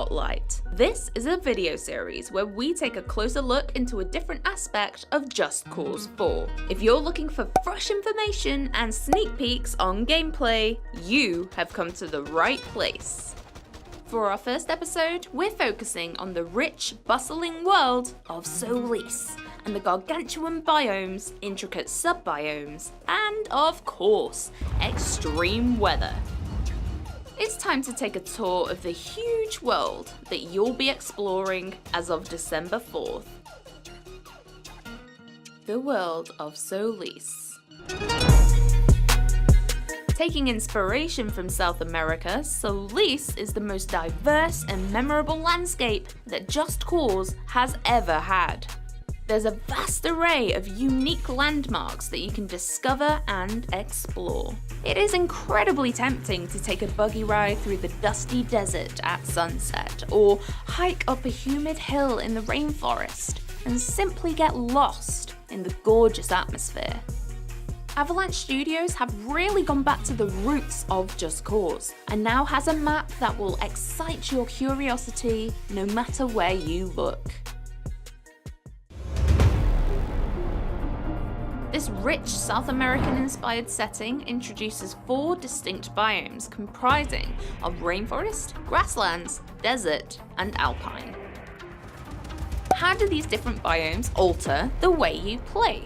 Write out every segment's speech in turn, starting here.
Spotlight. This is a video series where we take a closer look into a different aspect of Just Cause 4. If you're looking for fresh information and sneak peeks on gameplay, you have come to the right place. For our first episode, we're focusing on the rich, bustling world of Solis and the gargantuan biomes, intricate sub-biomes, and of course, extreme weather. It's time to take a tour of the huge world that you'll be exploring as of December 4th. The world of Solis. Taking inspiration from South America, Solis is the most diverse and memorable landscape that Just Cause has ever had. There's a vast array of unique landmarks that you can discover and explore. It is incredibly tempting to take a buggy ride through the dusty desert at sunset, or hike up a humid hill in the rainforest, and simply get lost in the gorgeous atmosphere. Avalanche Studios have really gone back to the roots of Just Cause, and now has a map that will excite your curiosity no matter where you look. This rich South American-inspired setting introduces 4 distinct biomes comprising of rainforest, grasslands, desert, and alpine. How do these different biomes alter the way you play?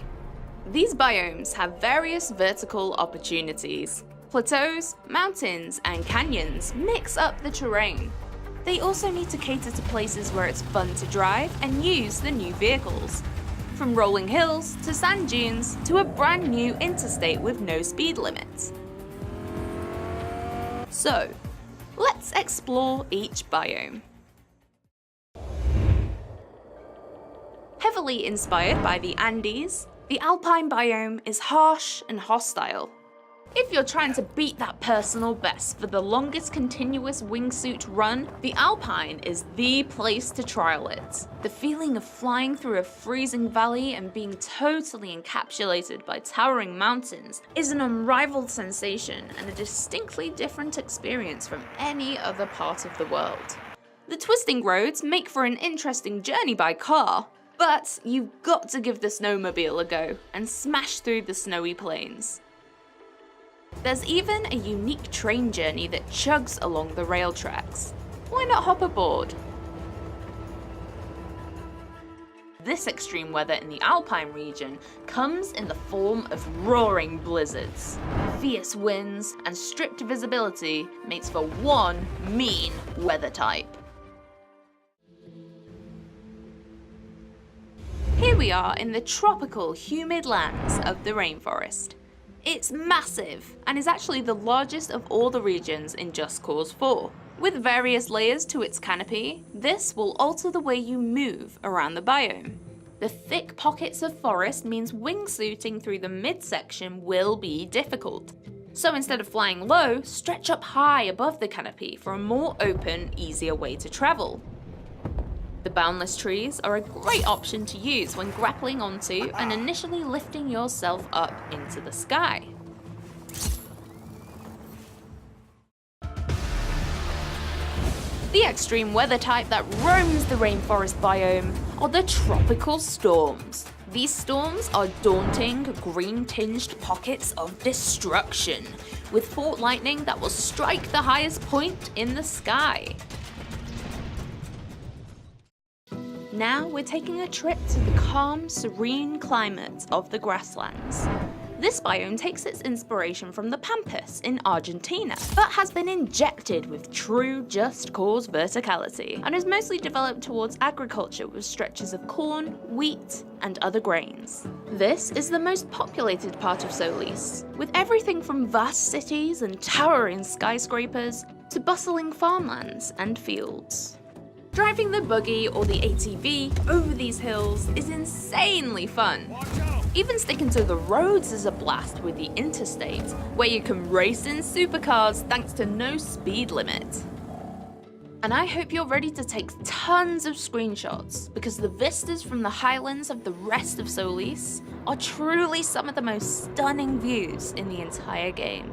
These biomes have various vertical opportunities. Plateaus, mountains, and canyons mix up the terrain. They also need to cater to places where it's fun to drive and use the new vehicles. From rolling hills to sand dunes to a brand new interstate with no speed limits. So, let's explore each biome. Heavily inspired by the Andes, the alpine biome is harsh and hostile. If you're trying to beat that personal best for the longest continuous wingsuit run, the alpine is the place to trial it. The feeling of flying through a freezing valley and being totally encapsulated by towering mountains is an unrivaled sensation and a distinctly different experience from any other part of the world. The twisting roads make for an interesting journey by car, but you've got to give the snowmobile a go and smash through the snowy plains. There's even a unique train journey that chugs along the rail tracks. Why not hop aboard? This extreme weather in the alpine region comes in the form of roaring blizzards. Fierce winds and strict visibility makes for one mean weather type. Here we are in the tropical, humid lands of the rainforest. It's massive, and is actually the largest of all the regions in Just Cause 4. With various layers to its canopy, this will alter the way you move around the biome. The thick pockets of forest means wingsuiting through the midsection will be difficult. So instead of flying low, stretch up high above the canopy for a more open, easier way to travel. The boundless trees are a great option to use when grappling onto and initially lifting yourself up into the sky. The extreme weather type that roams the rainforest biome are the tropical storms. These storms are daunting, green-tinged pockets of destruction, with fault lightning that will strike the highest point in the sky. Now we're taking a trip to the calm, serene climate of the grasslands. This biome takes its inspiration from the Pampas in Argentina, but has been injected with true Just Cause verticality, and is mostly developed towards agriculture with stretches of corn, wheat, and other grains. This is the most populated part of Solis, with everything from vast cities and towering skyscrapers to bustling farmlands and fields. Driving the buggy or the ATV over these hills is insanely fun. Even sticking to the roads is a blast with the interstate, where you can race in supercars thanks to no speed limit. And I hope you're ready to take tons of screenshots, because the vistas from the highlands of the rest of Solis are truly some of the most stunning views in the entire game.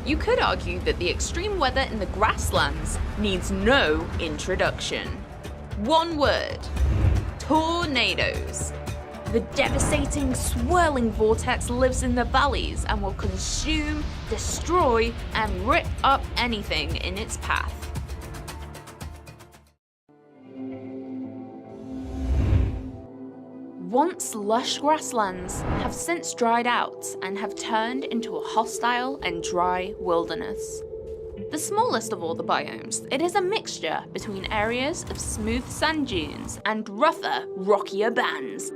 You could argue that the extreme weather in the grasslands needs no introduction. One word: tornadoes. The devastating, swirling vortex lives in the valleys and will consume, destroy, and rip up anything in its path. Once lush grasslands have since dried out and have turned into a hostile and dry wilderness. The smallest of all the biomes, it is a mixture between areas of smooth sand dunes and rougher, rockier bands.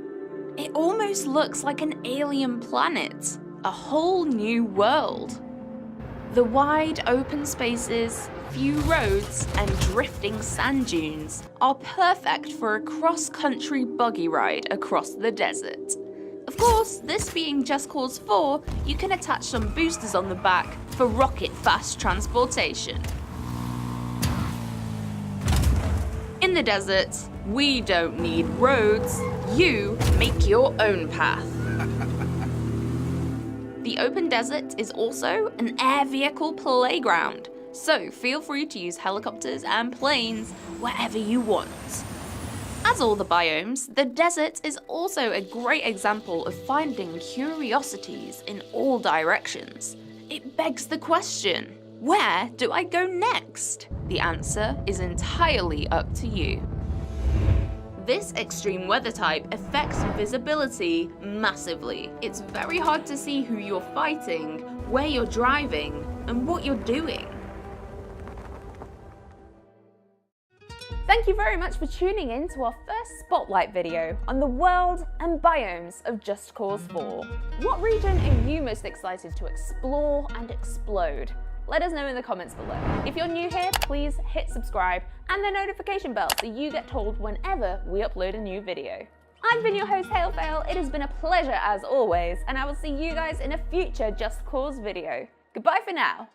It almost looks like an alien planet, a whole new world. The wide open spaces, few roads, and drifting sand dunes are perfect for a cross-country buggy ride across the desert. Of course, this being Just Cause 4, you can attach some boosters on the back for rocket-fast transportation. In the desert, we don't need roads, you make your own path. The open desert is also an air vehicle playground, so feel free to use helicopters and planes wherever you want. As all the biomes, the desert is also a great example of finding curiosities in all directions. It begs the question, where do I go next? The answer is entirely up to you. This extreme weather type affects visibility massively. It's very hard to see who you're fighting, where you're driving, and what you're doing. Thank you very much for tuning in to our first spotlight video on the world and biomes of Just Cause 4. What region are you most excited to explore and explode? Let us know in the comments below. If you're new here, please hit subscribe and the notification bell so you get told whenever we upload a new video. I've been your host, Hail Fail. It has been a pleasure as always, and I will see you guys in a future Just Cause video. Goodbye for now.